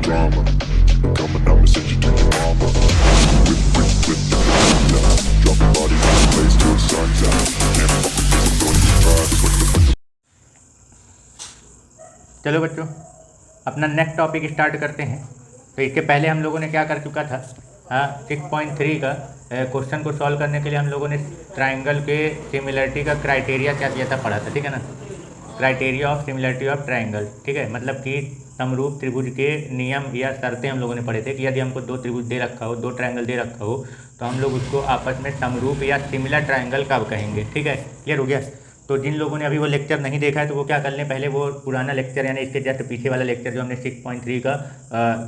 drama. Coming out and send you to your mama. Whip the banana. Drop your body in the place till the sun's out. Can't fuck with this, I'm doing this private. What the fuck? चलो बच्चों, अपना next topic start करते हैं। तो इसके पहले हम लोगों ने क्या कर चुका था, 6.3 का क्वेश्चन को सॉल्व करने के लिए हम लोगों ने ट्राइंगल के सिमिलरिटी का क्राइटेरिया क्या दिया था पढ़ा था, ठीक है ना। Criteria of similarity of triangle, ठीक है, मतलब कि समरूप त्रिभुज के नियम या शर्तें हम लोगों ने पढ़े थे कि यदि हमको दो त्रिभुज दे रखा हो, दो ट्राइंगल दे रखा हो, तो हम लोग उसको आपस में समरूप या सिमिलर ट्राइंगल कब कहेंगे, ठीक है। क्लियर हो गया। तो जिन लोगों ने अभी वो लेक्चर नहीं देखा है तो वो क्या कर लें, पहले वो पुराना लेक्चर यानी इसके जस्ट पीछे वाला लेक्चर जो हमने 6.3 का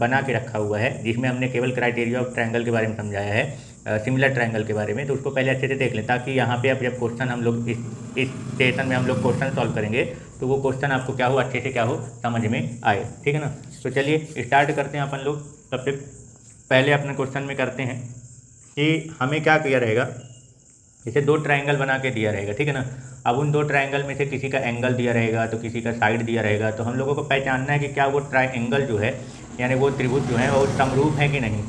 बना के रखा हुआ है, जिसमें हमने केवल क्राइटेरिया ऑफ ट्रायंगल के बारे में समझाया है, सिमिलर ट्रायंगल के बारे में, तो उसको पहले अच्छे से देख लें, ताकि यहाँ पे अब जब क्वेश्चन हम लोग इस सेशन में हम लोग क्वेश्चन सॉल्व करेंगे तो वो क्वेश्चन आपको क्या हो, अच्छे से क्या हो, समझ में आए, ठीक है ना। तो चलिए स्टार्ट करते हैं अपन लोग। सबसे पहले अपने क्वेश्चन में करते हैं कि हमें क्या किया रहेगा, इसे दो ट्रायंगल बना के दिया रहेगा, ठीक है ना। अब उन दो ट्रायंगल में से किसी का एंगल दिया रहेगा तो किसी का साइड दिया रहेगा, तो हम लोगों को पहचानना है कि क्या वो ट्रायंगल जो है यानी वो त्रिभुज जो है वो समरूप है कि नहीं।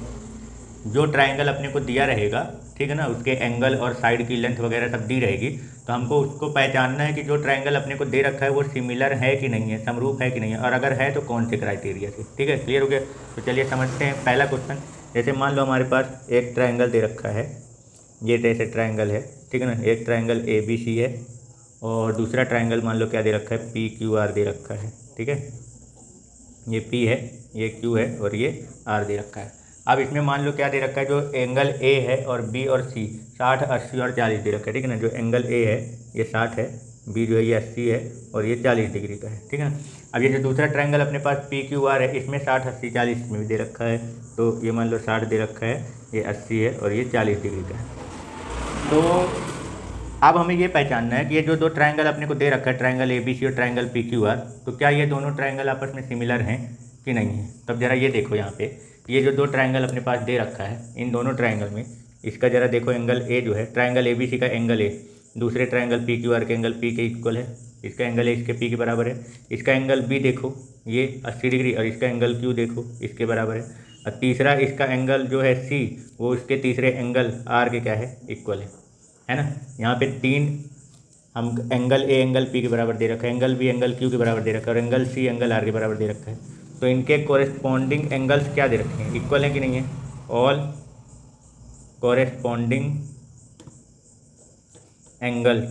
जो ट्रायंगल अपने को दिया रहेगा, ठीक है ना, उसके एंगल और साइड की लेंथ वगैरह सब दी रहेगी, तो हमको उसको पहचानना है कि जो ट्रायंगल अपने को दे रखा है वो सिमिलर है कि नहीं है, समरूप है कि नहीं है, और अगर है तो कौन से क्राइटेरिया से, ठीक है। क्लियर हो गया। तो चलिए समझते हैं पहला क्वेश्चन। जैसे मान लो हमारे पास एक ट्रायंगल दे रखा है, ये जैसे ट्रायंगल है, ठीक है ना, एक ट्रायंगल ABC है और दूसरा ट्रायंगल मान लो क्या दे रखा है, PQR दे रखा है, ठीक है। ये P है, ये Q है और ये R दे रखा है। अब इसमें मान लो क्या दे रखा है, जो एंगल A है और B और C 60, 80 और 40 दे रखा है, ठीक है ना। जो एंगल A है ये 60 है, B जो है ये 80 है और ये 40 डिग्री का है, ठीक है ना। अब ये जो दूसरा ट्रायंगल अपने पास PQR है, इसमें 60, 80, 40 में भी दे रखा है, तो ये मान लो 60 दे रखा है, ये 80 है और ये 40 डिग्री का है। तो अब हमें ये पहचानना है कि ये जो दो ट्रायंगल अपने को दे रखा है, ट्रायंगल ABC और ट्रायंगल PQR, तो क्या ये दोनों ट्रायंगल आपस में सिमिलर हैं कि नहीं है। तब जरा ये देखो, यहाँ पे ये जो दो ट्रायंगल अपने पास दे रखा है, इन दोनों ट्रायंगल में इसका जरा देखो, एंगल A जो है, ट्रायंगल ABC का एंगल A दूसरे ट्रायंगल PQR के एंगल P के इक्वल है, इसका एंगल A इसके P के बराबर है। इसका एंगल B देखो ये 80 डिग्री और इसका एंगल Q देखो इसके बराबर है। और तीसरा इसका एंगल जो है C, वो उसके तीसरे एंगल R के क्या है, इक्वल है ना। यहाँ पे तीन हम एंगल A एंगल P के बराबर दे रखा है, एंगल B एंगल Q के बराबर दे रखा है और एंगल C एंगल R के बराबर दे रखा है। तो इनके कोरेस्पॉन्डिंग एंगल्स क्या दे रखे हैं, इक्वल है कि नहीं है। All corresponding angle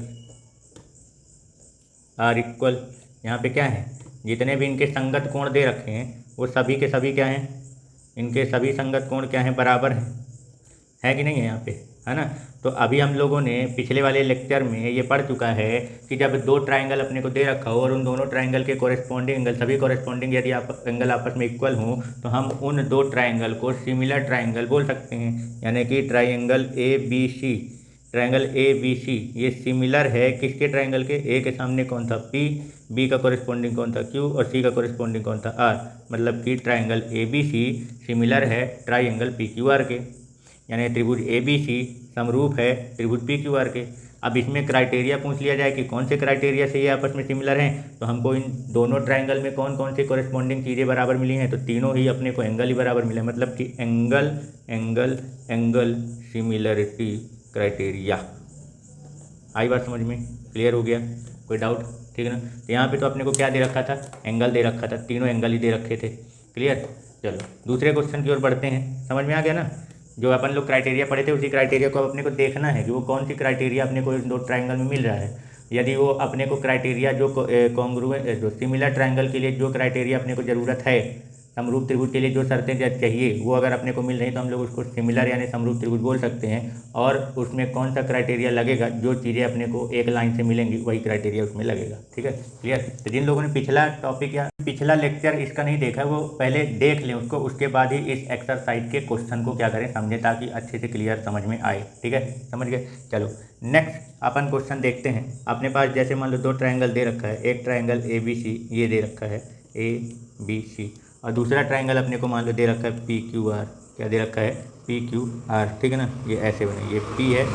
are equal. यहाँ पे क्या है, जितने भी इनके संगत कोण दे रखे हैं वो सभी के सभी क्या हैं, इनके सभी संगत कोण क्या हैं, बराबर है कि नहीं है यहाँ पे, है ना। तो अभी हम लोगों ने पिछले वाले लेक्चर में ये पढ़ चुका है कि जब दो ट्रायंगल अपने को दे रखा हो और उन दोनों ट्रायंगल के कोरेस्पॉन्डिंग एंगल, सभी कोरेस्पॉन्डिंग यदि आप एंगल आपस में इक्वल हों तो हम उन दो ट्रायंगल को सिमिलर ट्रायंगल बोल सकते हैं। यानी कि ट्रायंगल ABC, ट्रायंगल ABC ये सिमिलर है किसके ट्रायंगल के, A के सामने कौन था, P, B का कोरेस्पॉन्डिंग कौन था, Q और C का कोरेस्पॉन्डिंग कौन था, R। मतलब कि ट्रायंगल ABC सिमिलर है ट्रायंगल PQR के, यानी त्रिभुज ABC समरूप है त्रिभुज PQR के। अब इसमें क्राइटेरिया पूछ लिया जाए कि कौन से क्राइटेरिया से ये आपस में सिमिलर हैं, तो हमको इन दोनों ट्रायंगल में कौन कौन से कोरेस्पॉन्डिंग चीज़ें बराबर मिली हैं, तो तीनों ही अपने को एंगल ही बराबर मिले, मतलब कि angle angle angle similarity criteria. आई बात समझ में, क्लियर हो गया, कोई डाउट, ठीक है ना। तो यहाँ पे तो अपने को क्या दे रखा था, एंगल दे रखा था, तीनों एंगल ही दे रखे थे, क्लियर। चलो दूसरे क्वेश्चन की ओर बढ़ते हैं, समझ में आ गया ना। जो अपन लोग क्राइटेरिया पढ़े थे उसी क्राइटेरिया को अपने को देखना है कि वो कौन सी क्राइटेरिया अपने को इन दो ट्रायंगल में मिल रहा है। यदि वो अपने को क्राइटेरिया जो कॉन्ग्रुएंट, जो सिमिलर ट्रायंगल के लिए जो क्राइटेरिया अपने को ज़रूरत है, समरूप त्रिभुज के लिए जो शर्तें चाहिए वो अगर अपने को मिल रही तो हम लोग उसको सिमिलर यानी समरूप त्रिभुज बोल सकते हैं। और उसमें कौन सा क्राइटेरिया लगेगा, जो चीज़ें अपने को एक लाइन से मिलेंगी वही क्राइटेरिया उसमें लगेगा, ठीक है, क्लियर। तो जिन लोगों ने पिछला टॉपिक या पिछला लेक्चर इसका नहीं देखा वो पहले देख लें उसको, उसके बाद ही इस एक्सरसाइज के क्वेश्चन को क्या करें, समझें, ताकि अच्छे से क्लियर समझ में आए, ठीक है, समझ गए। चलो नेक्स्ट अपन क्वेश्चन देखते हैं। अपने पास जैसे मान लो दो ट्रायंगल दे रखा है, एक ट्रायंगल ABC ये दे रखा है ABC और दूसरा ट्रायंगल अपने को मान लो दे रखा है PQR, क्या दे रखा है, PQR, ठीक है ना। ये ऐसे बने, ये P है,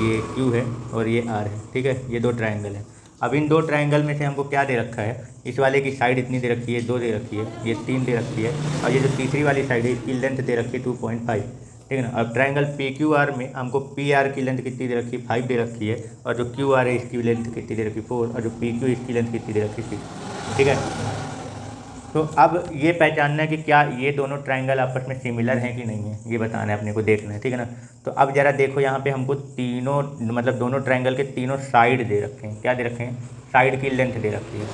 ये Q है और ये R है, ठीक है, ये दो ट्रायंगल है। अब इन दो ट्रायंगल में से हमको क्या दे रखा है, इस वाले की साइड इतनी दे रखी है, 2 दे रखी है, ये 3 दे रखी है, और ये जो तीसरी वाली साइड है इसकी लेंथ दे रखी है 2.5, ठीक है ना। अब ट्रायंगल PQR में हमको PR की लेंथ कितनी दे रखी है, 5 दे रखी है, और जो QR है इसकी लेंथ कितनी दे रखी है, 4, और जो PQ इसकी लेंथ कितनी दे रखी है, 6, ठीक है। तो अब ये पहचानना है कि क्या ये दोनों ट्रायंगल आपस में सिमिलर हैं कि नहीं है, ये बताना है अपने को, देखना है, ठीक है ना। तो अब जरा देखो यहाँ पे हमको तीनों मतलब दोनों ट्रायंगल के तीनों साइड दे रखे हैं, क्या दे रखे हैं, साइड की लेंथ दे रखी है।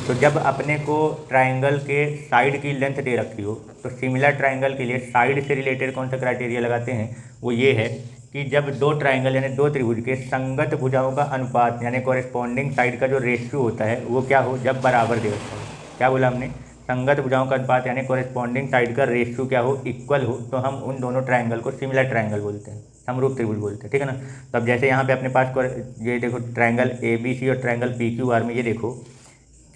तो जब अपने को ट्रायंगल के साइड की लेंथ दे रखी हो तो सिमिलर ट्रायंगल के लिए साइड से रिलेटेड कौन सा क्राइटेरिया लगाते हैं, वो ये है कि जब दो ट्रायंगल यानी दो त्रिभुज के संगत भुजाओं का अनुपात यानी कॉरेस्पॉन्डिंग साइड का जो रेशियो होता है वो क्या हो, जब बराबर दे रखा हो। क्या बोला हमने, संगत भुजाओं का अनुपात यानी कॉरेस्पॉन्डिंग साइड का रेशियो क्या हो, इक्वल हो, तो हम उन दोनों ट्रायंगल को सिमिलर ट्रायंगल बोलते हैं, समरूप त्रिभुज बोलते हैं, ठीक है ना। तो अब जैसे यहाँ पे अपने पास ये देखो ट्रायंगल ABC और ट्रायंगल PQR में ये देखो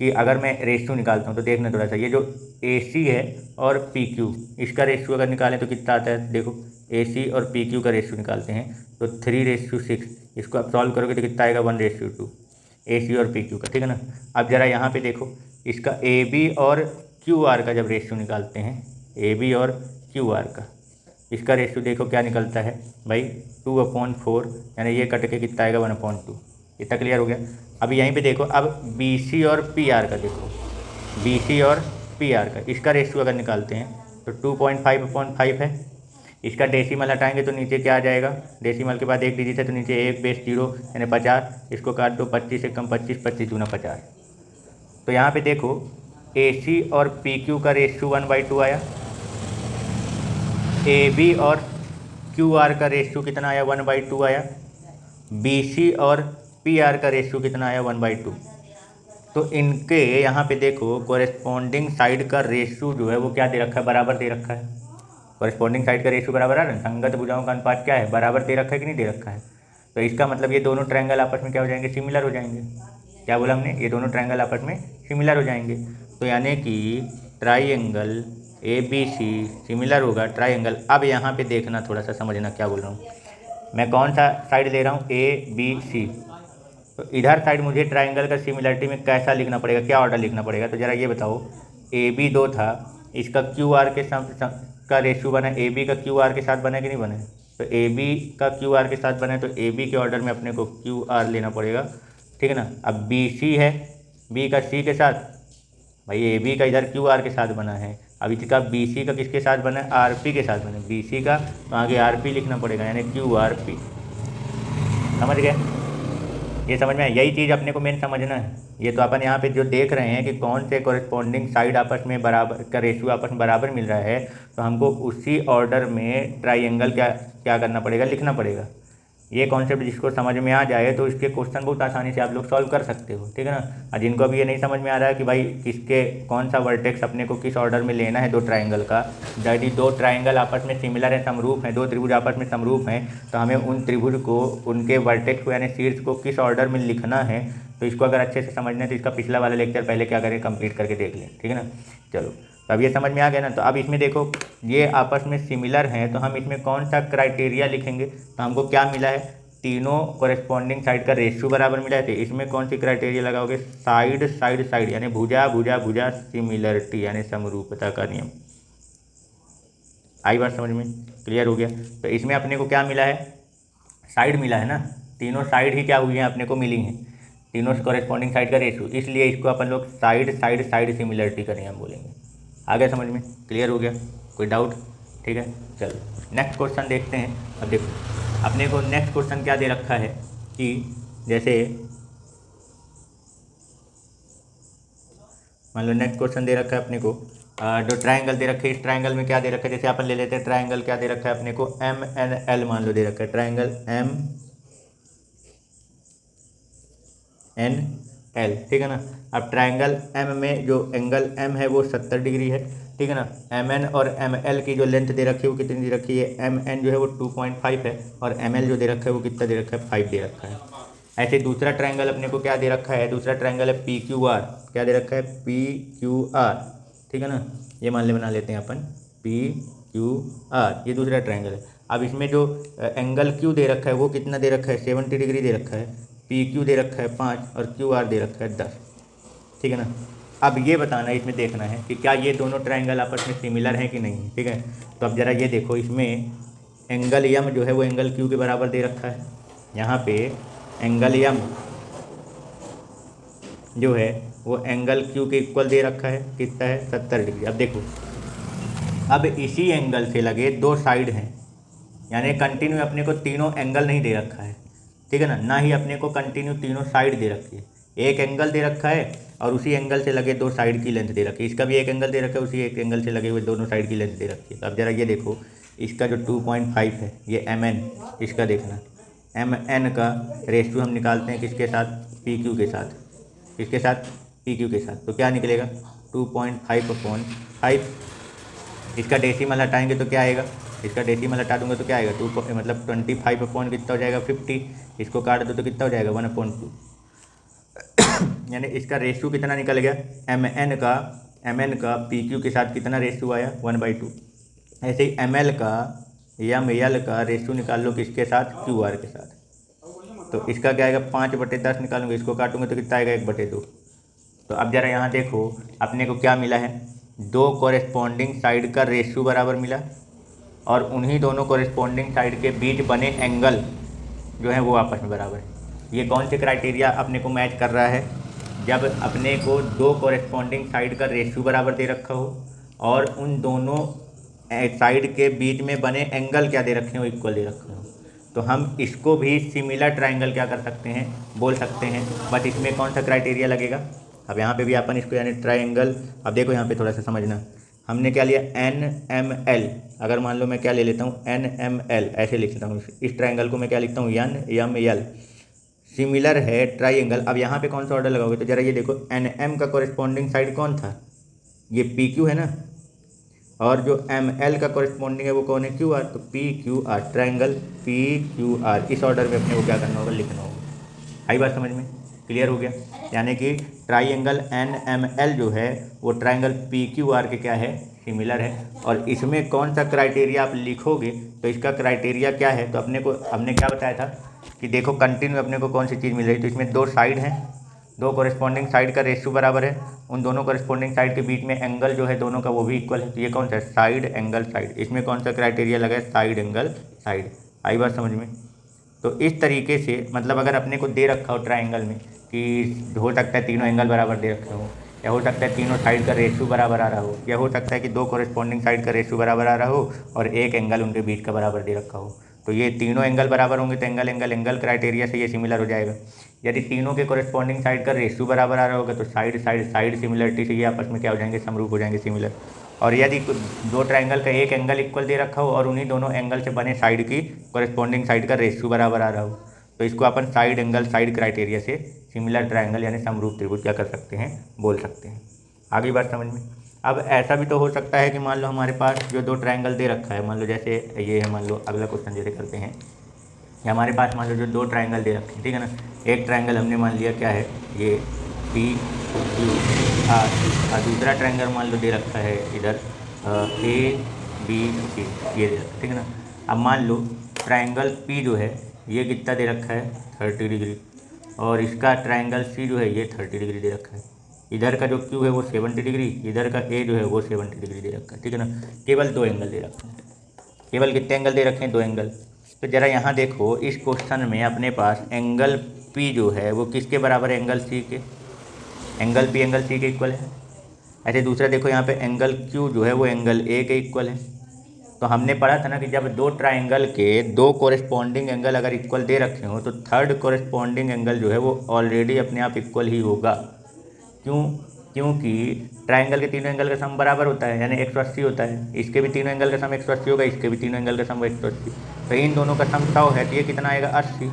कि अगर मैं रेशियो निकालता हूँ तो देखना थोड़ा सा, ये जो AC है और PQ इसका रेशियो अगर निकालें तो कितना आता है, देखो AC और PQ का रेशियो निकालते हैं तो 3:6, इसको आप सॉल्व करोगे तो कितना आएगा 1:2 AC और PQ का, ठीक है ना। अब जरा यहाँ पे देखो इसका AB और QR का जब रेशियो निकालते हैं, AB और QR का इसका रेशियो देखो क्या निकलता है भाई, 2/4, यानी ये कट के कितना आएगा 1/2। इतना क्लियर हो गया। अब यहीं पे देखो अब BC और PR का देखो, BC और PR का इसका रेशियो अगर निकालते हैं तो 2.5/5 है। इसका डेसिमल हटाएंगे तो नीचे क्या आ जाएगा, डेसिमल के बाद एक डिजिट है तो नीचे 1/0 यानी 50, इसको काट दो 25 से कम 25, 25 दूना 50। तो यहाँ पे देखो AC और PQ का रेशियो 1/2 आया, AB और QR का रेशियो कितना आया 1/2 आया, BC और PR का रेशियो कितना आया 1/2। तो इनके यहाँ पे देखो कॉरेस्पॉन्डिंग साइड का रेशियो जो है वो क्या दे रखा है, बराबर दे रखा है। कॉरेस्पॉन्डिंग साइड का रेशियो बराबर आ रहा है, संगत भुजाओं का अनुपात क्या है, बराबर दे रखा है कि नहीं दे रखा है। तो इसका मतलब ये दोनों ट्रायंगल आपस में क्या हो जाएंगे, सिमिलर हो जाएंगे। क्या बोला हमने, ये दोनों ट्रायंगल आपस में सिमिलर हो जाएंगे। तो यानी कि ट्रायंगल ABC सिमिलर होगा ट्रायंगल। अब यहाँ पे देखना थोड़ा सा, समझना क्या बोल रहा हूँ मैं, कौन सा साइड ले रहा हूँ ABC। तो इधर साइड मुझे ट्रायंगल का सिमिलरिटी में कैसा लिखना पड़ेगा, क्या ऑर्डर लिखना पड़ेगा, तो ज़रा ये बताओ। AB 2 था, इसका QR के का रेशियो बना, AB का QR के साथ बना कि नहीं बना, तो AB का QR के साथ बना तो AB के ऑर्डर में अपने को QR लेना पड़ेगा, ठीक है ना। अब BC है, B का C के साथ, भाई AB का इधर QR के साथ बना है, अब इसका BC का किसके साथ बना है, RP के साथ बना है, BC का तो आगे RP लिखना पड़ेगा यानी QRP। समझ गए, ये समझ में आया, यही चीज़ अपने को मेन समझना है। ये तो अपन यहाँ पे जो देख रहे हैं कि कौन से कॉरेस्पॉन्डिंग साइड आपस में बराबर का रेशियो आपस में बराबर मिल रहा है, तो हमको उसी ऑर्डर में ट्रायंगल क्या करना पड़ेगा, लिखना पड़ेगा। ये कॉन्सेप्ट जिसको समझ में आ जाए तो इसके क्वेश्चन बहुत आसानी से आप लोग सॉल्व कर सकते हो, ठीक है ना। और जिनको अभी ये नहीं समझ में आ रहा है कि भाई किसके कौन सा वर्टेक्स अपने को किस ऑर्डर में लेना है दो ट्रायंगल का, यदि दो ट्रायंगल आपस में सिमिलर है, समरूप हैं, दो त्रिभुज आपस में समरूप हैं, तो हमें उन त्रिभुज को उनके वर्टेक्स को यानी शीर्ष को किस ऑर्डर में लिखना है, तो इसको अगर अच्छे से समझना है तो इसका पिछला वाला लेक्चर पहले क्या करें, कंप्लीट करके देख लें, ठीक है ना। चलो तो अब ये समझ में आ गया ना। तो अब इसमें देखो ये आपस में सिमिलर हैं, तो हम इसमें कौन सा क्राइटेरिया लिखेंगे, तो हमको क्या मिला है, तीनों कॉरेस्पॉन्डिंग साइड का रेशियो बराबर मिला है। तो इसमें कौन सी क्राइटेरिया लगाओगे, साइड साइड साइड यानी भुजा भुजा भुजा सिमिलरिटी यानी समरूपता का नियम। आई बात समझ में, क्लियर हो गया। तो इसमें अपने को क्या मिला है, साइड मिला है ना, तीनों साइड ही क्या हुई हैं, अपने को मिली हैं, तीनों कॉरेस्पॉन्डिंग साइड का रेशियो, इसलिए इसको अपन लोग साइड साइड साइड सिमिलरिटी का नियम बोलेंगे। आ गया समझ में, क्लियर हो गया, कोई डाउट, ठीक है। चलो नेक्स्ट क्वेश्चन देखते हैं। अब देखो अपने को नेक्स्ट क्वेश्चन क्या दे रखा है कि जैसे मान लो नेक्स्ट क्वेश्चन दे रखा है अपने को, जो ट्रायंगल दे रखे हैं, इस ट्रायंगल में क्या दे रखा है, जैसे अपन ले लेते हैं ट्रायंगल क्या दे रखा है अपने को, MNL मान लो दे रखा है, ट्रायंगल MNL, ठीक है ना। अब ट्रायंगल M में जो एंगल M है वो 70 डिग्री है, ठीक है ना। MN और ML की जो लेंथ दे रखी है वो कितनी दे रखी है, MN जो है वो 2.5 है और ML जो दे रखा है वो कितना दे रखा है, 5 दे रखा है। ऐसे दूसरा ट्रायंगल अपने को क्या दे रखा है, दूसरा ट्रायंगल है PQR, क्या दे रखा है, PQR, ठीक है ना। ये मान ले बना लेते हैं अपन PQR, ये दूसरा ट्रायंगल है। अब इसमें जो एंगल Q दे रखा है वो कितना दे रखा है, 70 डिग्री दे रखा है, पी क्यू दे रखा है 5 और क्यू आर दे रखा है 10, ठीक है ना। अब ये बताना है, इसमें देखना है कि क्या ये दोनों ट्रायंगल आपस में सिमिलर हैं कि नहीं, ठीक है। तो अब ज़रा ये देखो, इसमें एंगल यम जो है वो एंगल क्यू के बराबर दे रखा है। यहाँ पे एंगल यम जो है वो एंगल क्यू के इक्वल दे रखा है, कितना है 70 डिग्री। अब देखो, अब इसी एंगल से लगे दो साइड हैं, यानी कंटिन्यू अपने को तीनों एंगल नहीं दे रखा है, ठीक है ना ही अपने को कंटिन्यू तीनों साइड दे रखी है। एक एंगल दे रखा है और उसी एंगल से लगे दो साइड की लेंथ दे रखी है। इसका भी एक एंगल दे रखा है, उसी एक एंगल से लगे हुए दोनों साइड की लेंथ दे रखी है। तो अब ज़रा ये देखो, इसका जो 2.5 है ये mn, इसका देखना mn का रेशियो हम निकालते हैं किसके साथ, पी क्यू के साथ, किसके साथ, पी क्यू के साथ। तो क्या निकलेगा 2.5/5। इसका डेसिमल हटाएंगे तो क्या आएगा, इसका डेसिमल हटा दूंगा तो क्या आएगा 2 मतलब 25 अपॉन कितना हो जाएगा 50। इसको काट दो तो कितना हो जाएगा 1/2। यानी इसका रेशियो कितना निकल गया, mn का पी क्यू के साथ कितना रेशियो आया 1/2। ऐसे ही ml का ml का रेशियो निकाल लो किसके साथ, क्यू आर के साथ। तो इसका क्या आएगा 5/10 निकालूंगा, इसको काटूंगा तो कितना आएगा 1/2। तो अब ज़रा यहाँ देखो, अपने को क्या मिला है, दो कॉरेस्पॉन्डिंग साइड का रेशियो बराबर मिला और उन्हीं दोनों कॉरेस्पॉन्डिंग साइड के बीच बने एंगल जो है वो आपस में बराबर है। ये कौन से क्राइटेरिया अपने को मैच कर रहा है, जब अपने को दो कॉरेस्पॉन्डिंग साइड का रेशियो बराबर दे रखा हो और उन दोनों साइड के बीच में बने एंगल क्या दे रखे हो, इक्वल दे रखे हो। तो हम इसको भी सिमिलर ट्रायंगल क्या कर सकते हैं, बोल सकते हैं। बट इसमें कौन सा क्राइटेरिया लगेगा, अब यहाँ पे भी अपन इसको यानी ट्रायंगल, अब देखो यहाँ पे थोड़ा सा समझना, हमने क्या लिया NML। अगर मान लो मैं क्या ले लेता हूँ NML, ऐसे लिख लेता हूँ, इस ट्रायंगल को मैं क्या लिखता हूँ NML, सिमिलर है ट्रायंगल। अब यहाँ पे कौन सा ऑर्डर लगाओगे, तो ज़रा ये देखो NM का कॉरेस्पॉन्डिंग साइड कौन था, ये PQ है ना, और जो ML का कॉरेस्पॉन्डिंग है वो कौन है, QR। तो PQR, ट्रायंगल PQR, इस ऑर्डर में अपने को क्या करना होगा, लिखना होगा। आई बात समझ में, क्लियर हो गया। यानी कि ट्रायंगल NML जो है वो ट्रायंगल PQR के क्या है, सिमिलर है। और इसमें कौन सा क्राइटेरिया आप लिखोगे, तो इसका क्राइटेरिया क्या है, तो अपने को हमने क्या बताया था कि देखो कंटिन्यू अपने को कौन सी चीज़ मिल रही है, तो इसमें दो साइड हैं, दो कॉरेस्पॉन्डिंग साइड का रेशियो बराबर है, उन दोनों कॉरेस्पॉन्डिंग साइड के बीच में एंगल जो है दोनों का वो भी इक्वल है। तो ये कौन सा है, साइड एंगल साइड। इसमें कौन सा क्राइटेरिया लगा है, साइड एंगल साइड। आई बात समझ में। तो इस तरीके से मतलब अगर अपने को दे रखा हो ट्रायंगल में कि हो सकता है तीनों एंगल बराबर दे रखे हो, या हो सकता है तीनों साइड का रेशियो बराबर आ रहा हो, या हो सकता है कि दो कॉरेस्पॉन्डिंग साइड का रेशियो बराबर आ रहा हो और एक एंगल उनके बीच का बराबर दे रखा हो, तो ये तीनों एंगल बराबर होंगे तो एंगल एंगल एंगल क्राइटेरिया से ये सिमिलर हो जाएगा। यदि तीनों के कॉरेस्पॉन्डिंग साइड का रेशियो बराबर आ रहा होगा तो साइड साइड साइड सिमिलरिटी से ये आपस में क्या हो जाएंगे, समरूप हो जाएंगे, सिमिलर। और यदि दो ट्रायंगल का एक एंगल इक्वल दे रखा हो और उन्हीं दोनों एंगल से बने साइड की कॉरेस्पॉन्डिंग साइड का रेशियो बराबर आ रहा हो, तो इसको अपन साइड एंगल साइड क्राइटेरिया से सिमिलर ट्रायंगल यानी समरूप त्रिभुज क्या कर सकते हैं, बोल सकते हैं। आगे बात समझ में। अब ऐसा भी तो हो सकता है कि मान लो हमारे पास जो दो ट्रायंगल दे रखा है, मान लो जैसे ये है, मान लो अगला क्वेश्चन जैसे करते हैं कि हमारे पास मान लो जो दो ट्रायंगल दे रखे हैं, ठीक है ना। एक ट्रायंगल हमने मान लिया क्या है, ये PQR, और दूसरा ट्रायंगल मान लो दे रखा है इधर ABC, ये दे रखा है, ठीक है ना। अब मान लो ट्रायंगल P जो है ये कितना दे रखा है 30 डिग्री, और इसका ट्रायंगल C जो है ये 30 डिग्री दे रखा है। इधर का जो Q है वो 70 डिग्री, इधर का A जो है वो 70 डिग्री दे रखा है, ठीक है ना। केवल दो एंगल दे रखे हैं, केवल कितने एंगल दे रखे हैं, दो एंगल। तो ज़रा यहाँ देखो इस क्वेश्चन में अपने पास एंगल P जो है वो किसके बराबर है, एंगल C के। एंगल P एंगल C के इक्वल है। ऐसे दूसरा देखो यहाँ पे एंगल Q जो है वो एंगल A के इक्वल है। तो हमने पढ़ा था ना कि जब दो ट्रायंगल के दो कॉरेस्पॉन्डिंग एंगल अगर इक्वल दे रखे हो तो थर्ड कॉरेस्पॉन्डिंग एंगल जो है वो ऑलरेडी अपने आप इक्वल ही होगा। क्यों, क्योंकि ट्रायंगल के तीनों एंगल का सम बराबर होता है, यानी 180 होता है। इसके भी तीनों एंगल का सम 180 होगा, इसके भी तीनों एंगल का सम 180। तो इन दोनों का सम 100 है, तो ये कितना आएगा 80।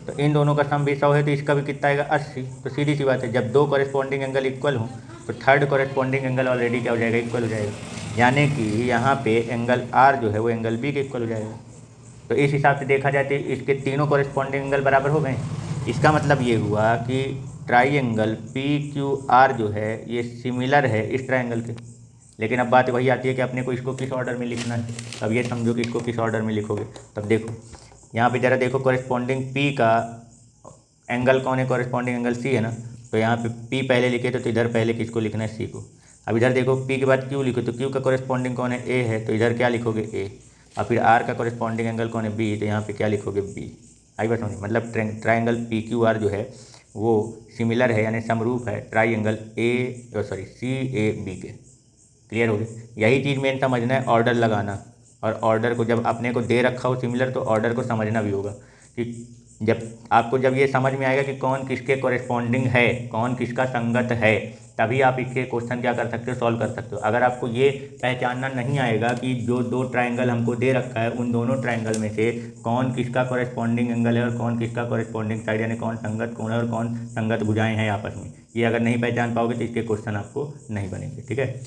तो इन दोनों का सम भी 100 है तो इसका भी कितना आएगा 80। तो सीधी सी बात है, जब दो कॉरेस्पॉन्डिंग एंगल इक्वल हो तो थर्ड कॉरेस्पॉन्डिंग एंगल ऑलरेडी क्या हो जाएगा, इक्वल हो जाएगा। यानी कि यहाँ पे एंगल R जो है वो एंगल B के इक्वल हो जाएगा। तो इस हिसाब से देखा जाए तो इसके तीनों कॉरेस्पॉन्डिंग एंगल बराबर हो गए। इसका मतलब ये हुआ कि ट्राइंगल PQR जो है ये सिमिलर है इस ट्राइंगल के। लेकिन अब बात वही आती है कि अपने को इसको किस ऑर्डर में लिखना है। अब ये समझो कि इसको किस ऑर्डर में लिखोगे। तब देखो यहाँ पे ज़रा देखो, कॉरेस्पॉन्डिंग P का एंगल कौन है, कॉरेस्पॉन्डिंग एंगल सी है ना। तो यहाँ पे पी पहले लिखे तो इधर पहले किसको लिखना है, सी को। अब इधर देखो पी के बाद क्यू लिखो तो क्यू का कॉरेस्पॉन्डिंग कौन है, ए है, तो इधर क्या लिखोगे, ए। और फिर आर का कॉरेस्पॉन्डिंग एंगल कौन है, बी, तो यहाँ पे क्या लिखोगे, बी। आई बात समझ, मतलब ट्राइंगल पी क्यू आर जो है वो सिमिलर है यानी समरूप है ट्राइंगल सी ए बी के। क्लियर हो गया। यही चीज़ मेन समझना है, ऑर्डर लगाना। और ऑर्डर को जब अपने को दे रखा हो सिमिलर तो ऑर्डर को समझना भी होगा कि जब ये समझ में आएगा कि कौन किसके कॉरेस्पॉन्डिंग है, कौन किसका संगत है, तभी आप इसके क्वेश्चन क्या कर सकते हो, सॉल्व कर सकते हो। अगर आपको ये पहचानना नहीं आएगा कि जो दो ट्राइंगल हमको दे रखा है उन दोनों ट्राइंगल में से कौन किसका कॉरेस्पॉन्डिंग एंगल है और कौन किसका कॉरेस्पॉन्डिंग साइड यानी कौन संगत कोण है और कौन संगत भुजाएं हैं आपस में, ये अगर नहीं पहचान पाओगे तो इसके क्वेश्चन आपको नहीं बनेंगे। ठीक है,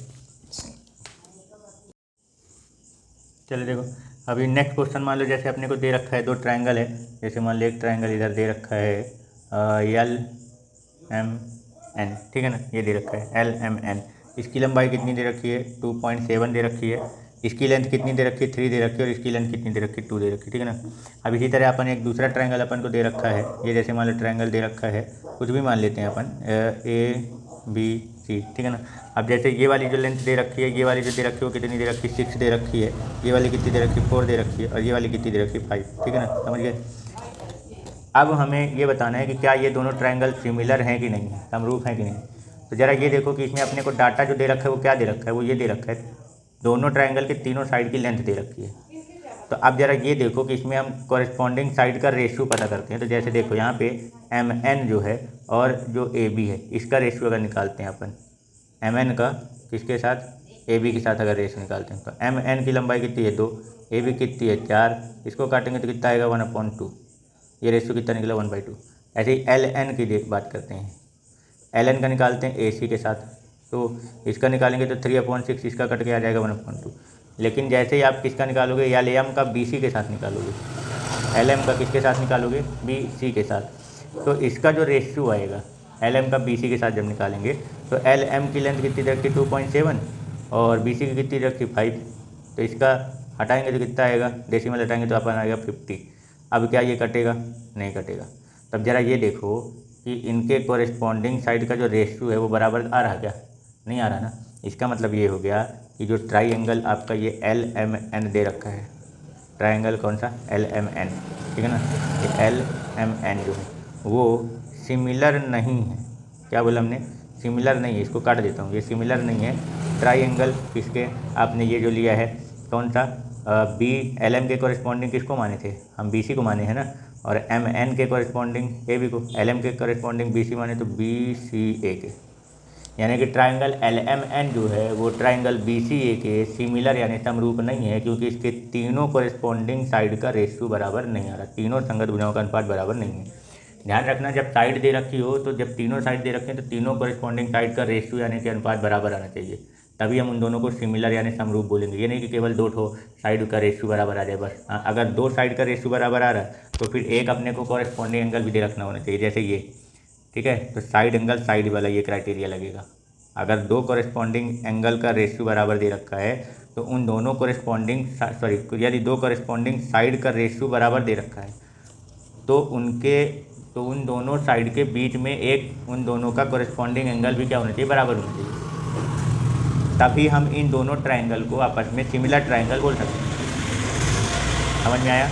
चलिए देखो अभी नेक्स्ट क्वेश्चन मान लो जैसे अपने को दे रखा है दो ट्राइंगल है, जैसे मान लो एक ट्राइंगल इधर दे रखा है LMN, ठीक है ना, ये दे रखा है LMN। इसकी लंबाई कितनी दे रखी है, 2.7 दे रखी है। इसकी लेंथ कितनी दे रखी है, 3 दे रखी है। और इसकी लेंथ कितनी दे रखी है, 2 दे रखी है। ठीक है ना। अब इसी तरह अपन एक दूसरा ट्राइंगल अपन को दे रखा है, ये जैसे मान लो ट्राइंगल दे रखा है, कुछ भी मान लेते हैं अपन ABC, ठीक है ना। अब जैसे ये वाली जो लेंथ दे रखी है, ये वाली जो दे रखी है वो कितनी दे रखी है, 6 दे रखी है। ये वाली कितनी दे रखी है, 4 दे रखी है। और ये वाली कितनी दे रखी है, 5। ठीक है ना, समझ गए। अब हमें ये बताना है कि क्या ये दोनों ट्राइंगल सिमिलर हैं कि नहीं, समरूप हैं कि नहीं। तो ज़रा ये देखो कि इसमें अपने को डाटा जो दे रखा है वो क्या दे रखा है, वो ये दे रखा है दोनों ट्राइंगल के तीनों साइड की लेंथ दे रखी है। तो अब ज़रा ये देखो कि इसमें हम कॉरेस्पॉन्डिंग साइड का रेशियो पता करते हैं। तो जैसे देखो यहाँ पे MN जो है और जो AB है इसका रेशियो अगर निकालते हैं अपन, MN का किसके साथ, AB के साथ अगर रेशियो निकालते हैं तो MN की लंबाई कितनी है, 2, AB कितनी है, 4, इसको काटेंगे तो कितना आएगा, 1/2। ये रेशियो कितना निकला, 1/2। ऐसे ही LN की बात करते हैं, LN का निकालते हैं AC के साथ, तो इसका निकालेंगे तो 3/6, इसका कट के आ जाएगा 1/2। लेकिन जैसे ही आप किसका निकालोगे, या LM का BC के साथ निकालोगे, LM का किसके साथ निकालोगे, BC के साथ, तो इसका जो रेशियो आएगा LM का BC के साथ जब निकालेंगे तो LM की लेंथ कितनी रखी, 2.7 और BC की कितनी रखी, 5। तो इसका हटाएंगे तो कितना आएगा, डेसिमल हटाएंगे तो अपन आएगा 50। अब क्या ये कटेगा, नहीं कटेगा। तब ज़रा ये देखो कि इनके कॉरेस्पॉन्डिंग साइड का जो रेशियो है वो बराबर आ रहा क्या, नहीं आ रहा ना। इसका मतलब ये हो गया कि जो ट्राइंगल आपका ये LMN दे रखा है, ट्राइंगल कौन सा, LMN, ठीक है ना, ये LMN जो है वो सिमिलर नहीं है। क्या बोला हमने, सिमिलर नहीं है। इसको काट देता हूँ, ये सिमिलर नहीं है ट्राइंगल किसके, आपने ये जो लिया है कौन सा LM के कॉरेस्पॉन्डिंग किसको माने थे, हम BC को माने हैं ना। और MN के कॉरेस्पॉन्डिंग AB को, LM के कॉरेस्पॉन्डिंग BC माने तो BCA के। यानी कि ट्राइंगल LMN जो है वो ट्राइंगल BCA के सिमिलर यानी समरूप नहीं है, क्योंकि इसके तीनों कॉरेस्पॉन्डिंग साइड का रेशियो बराबर नहीं आ रहा, तीनों संगत भुजाओं का अनुपात बराबर नहीं है। ध्यान रखना, जब साइड दे रखी हो तो जब तीनों साइड दे रखे हैं तो तीनों कॉरेस्पॉन्डिंग साइड का रेशियो यानी कि अनुपात बराबर आना चाहिए, तभी हम उन दोनों को सिमिलर यानी समरूप बोलेंगे। ये नहीं कि केवल दो ठो साइड का रेशियो बराबर आ जाए बस। अगर दो साइड का रेशियो बराबर आ रहा है तो फिर एक अपने को कॉरेस्पॉन्डिंग एंगल भी दे रखना होना चाहिए, जैसे ये, ठीक है। तो साइड एंगल साइड वाला ये क्राइटेरिया लगेगा। अगर दो कॉरेस्पॉन्डिंग एंगल का रेशियो बराबर दे रखा है तो उन दोनों यदि दो कॉरेस्पॉन्डिंग साइड का रेशियो बराबर दे रखा है तो उन दोनों साइड के बीच में एक उन दोनों का कॉरेस्पॉन्डिंग एंगल भी क्या होना चाहिए, बराबर होना चाहिए। तभी हम इन दोनों ट्राइंगल को आपस में सिमिलर ट्राइंगल बोल सकते हैं। समझ में आया,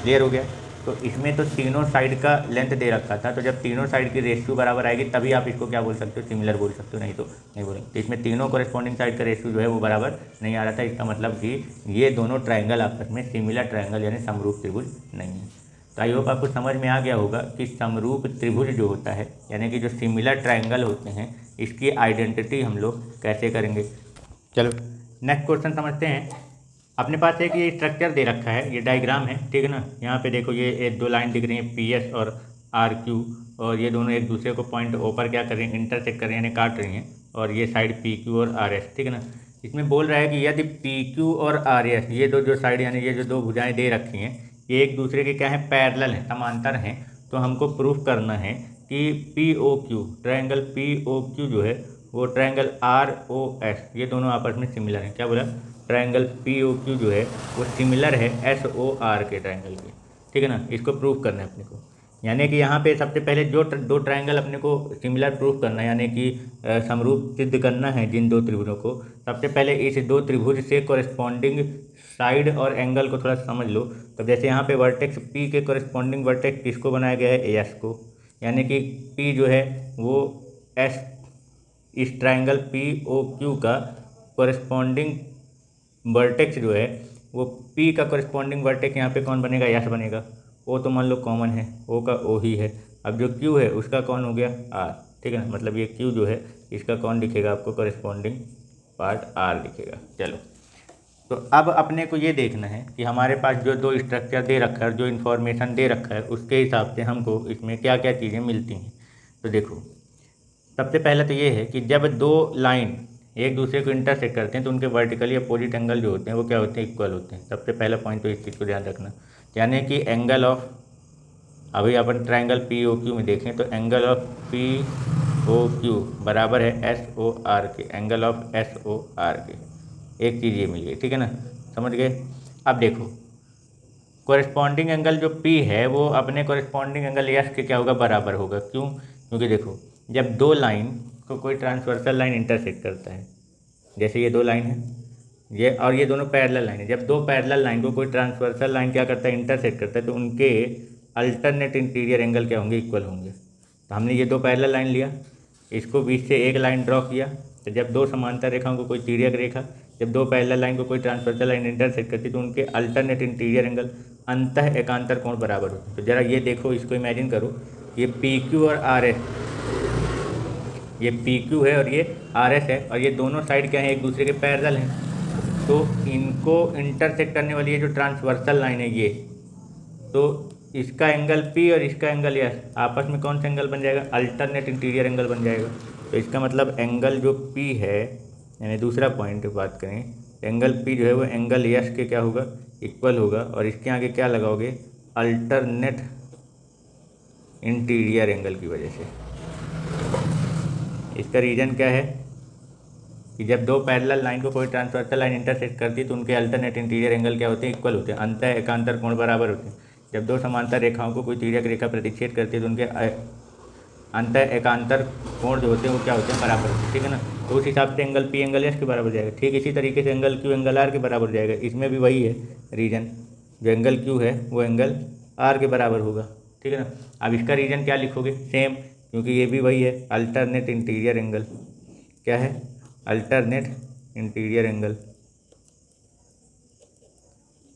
क्लियर हो गया। तो इसमें तो तीनों साइड का लेंथ दे रखा था, तो जब तीनों साइड की रेशियो बराबर आएगी तभी आप इसको क्या बोल सकते हो, सिमिलर बोल सकते हो, नहीं तो नहीं बोलेंगे। तो इसमें तीनों कॉरेस्पॉन्डिंग साइड का रेशियो जो है वो बराबर नहीं आ रहा था। इसका मतलब कि ये दोनों ट्राइंगल आपस में सिमिलर ट्राइंगल यानी समरूप त्रिभुज नहीं है। तो आई होप आपको समझ में आ गया होगा कि समरूप त्रिभुज जो होता है यानी कि जो सिमिलर ट्राइंगल होते हैं इसकी आइडेंटिटी हम लोग कैसे करेंगे। चलो नेक्स्ट क्वेश्चन समझते हैं। अपने पास एक ये स्ट्रक्चर दे रखा है, ये डायग्राम है, ठीक है ना। यहाँ पे देखो ये दो लाइन दिख रही है PS और RQ, और ये दोनों एक दूसरे को पॉइंट O पर क्या कर रही हैं, इंटरसेक्ट कर रही हैं यानी काट रही हैं। और ये साइड PQ और RS, ठीक है ना। इसमें बोल रहा है कि यदि PQ और RS ये दो जो साइड यानी ये जो दो भुजाएं दे रखी हैं ये एक दूसरे के क्या है, पैरेलल हैं, समांतर हैं, तो हमको प्रूफ करना है कि POQ ट्रायंगल POQ जो है वो ट्रायंगल ROS ये दोनों आपस में सिमिलर हैं। क्या बोला, ट्रायंगल POQ जो है वो सिमिलर है SOR के ट्रायंगल के, ठीक है ना। इसको प्रूफ करना है अपने को। यानी कि यहाँ पे सबसे पहले जो दो ट्रायंगल अपने को सिमिलर प्रूफ करना है, यानी कि समरूप सिद्ध करना है जिन दो त्रिभुजों को, सबसे पहले इस दो त्रिभुज से कॉरेस्पॉन्डिंग साइड और एंगल को थोड़ा समझ लो। तो जैसे यहाँ पे वर्टेक्स पी के कॉरेस्पॉन्डिंग वर्टेक्स किसको बनाया गया है, एस को, यानी कि पी जो है वो एस, इस ट्रायंगल पी ओ क्यू का कॉरेस्पॉन्डिंग वर्टेक्स जो है वो पी का कॉरेस्पॉन्डिंग वर्टेक्स यहाँ पे कौन बनेगा, एस बनेगा। ओ तो मान लो कॉमन है, ओ का ओ ही है। अब जो क्यू है उसका कौन हो गया, आर, ठीक है ना। मतलब ये क्यू जो है इसका कौन दिखेगा आपको, कॉरेस्पॉन्डिंग पार्ट आर दिखेगा। चलो, तो अब अपने को ये देखना है कि हमारे पास जो दो स्ट्रक्चर दे रखा है, जो इन्फॉर्मेशन दे रखा है, उसके हिसाब से हमको इसमें क्या क्या चीज़ें मिलती हैं। तो देखो, सबसे पहले तो ये है कि जब दो लाइन एक दूसरे को इंटरसेक्ट करते हैं तो उनके वर्टिकली अपोजिट एंगल जो होते हैं वो क्या होते हैं, इक्वल होते हैं। सबसे पहला पॉइंट तो इस चीज़ को ध्यान रखना, यानी कि एंगल ऑफ, अभी अपन ट्रायंगल पी ओ क्यू में देखें तो angle of P O Q बराबर है एस ओ आर के, angle of S O R के। एक चीज़ ये मिल गई, ठीक है ना, समझ गए। अब देखो, कॉरेस्पॉन्डिंग एंगल जो P है वो अपने कॉरेस्पॉन्डिंग एंगल S के क्या होगा, बराबर होगा। क्यों, क्योंकि देखो जब दो लाइन को कोई ट्रांसवर्सल लाइन इंटरसेक्ट करता है, जैसे ये दो लाइन है ये, और ये दोनों पैरेलल लाइन है, जब दो पैरेलल लाइन को कोई ट्रांसवर्सल लाइन क्या करता है, इंटरसेक्ट करता है, तो उनके अल्टरनेट इंटीरियर एंगल क्या होंगे, इक्वल होंगे। तो हमने ये दो पैरेलल लाइन लिया, इसको बीच से एक लाइन ड्रॉ किया, तो जब दो समांतर रेखाओं को कोई तिर्यक रेखा, जब दो पैरेलल लाइन को कोई ट्रांसवर्सल लाइन इंटरसेक्ट करती है तो उनके अल्टरनेट इंटीरियर एंगल अंतः एकांतर कोण बराबर होते हैं। तो जरा ये देखो, इसको इमेजिन करो, ये पी क्यू और आर एस, ये पी क्यू है और ये आर एस है, और ये दोनों साइड क्या है, एक दूसरे के पैरेलल हैं। तो इनको इंटरसेक्ट करने वाली ये जो ट्रांसवर्सल लाइन है ये, तो इसका एंगल P और इसका एंगल S आपस में कौन सा एंगल बन जाएगा, अल्टरनेट इंटीरियर एंगल बन जाएगा। तो इसका मतलब एंगल जो P है, यानी दूसरा पॉइंट बात करें, एंगल P जो है वो एंगल S के क्या होगा, इक्वल होगा। और इसके आगे क्या लगाओगे, अल्टरनेट इंटीरियर एंगल की वजह से। इसका रीज़न क्या है कि जब दो पैरेलल लाइन को कोई ट्रांसवर्सल लाइन इंटरसेक्ट करती है तो उनके अल्टरनेट इंटीरियर एंगल क्या होते हैं, इक्वल होते हैं, अंतः एकांतर कोण बराबर होते हैं। जब दो समांतर रेखाओं को कोई तिर्यक रेखा प्रतिच्छेद करती है तो उनके अंतः एकांतर कोण जो होते हैं वो क्या होते हैं, बराबर होते हैं, ठीक है ना। तो उस हिसाब से एंगल P एंगल S के बराबर जाएगा। ठीक इसी तरीके से एंगल Q एंगल R के बराबर जाएगा। इसमें भी वही है रीजन, जो एंगल Q है वो एंगल R के बराबर होगा, ठीक है ना। अब इसका रीजन क्या लिखोगे, सेम, क्योंकि ये भी वही है, अल्टरनेट इंटीरियर एंगल। क्या है, अल्टरनेट इंटीरियर एंगल,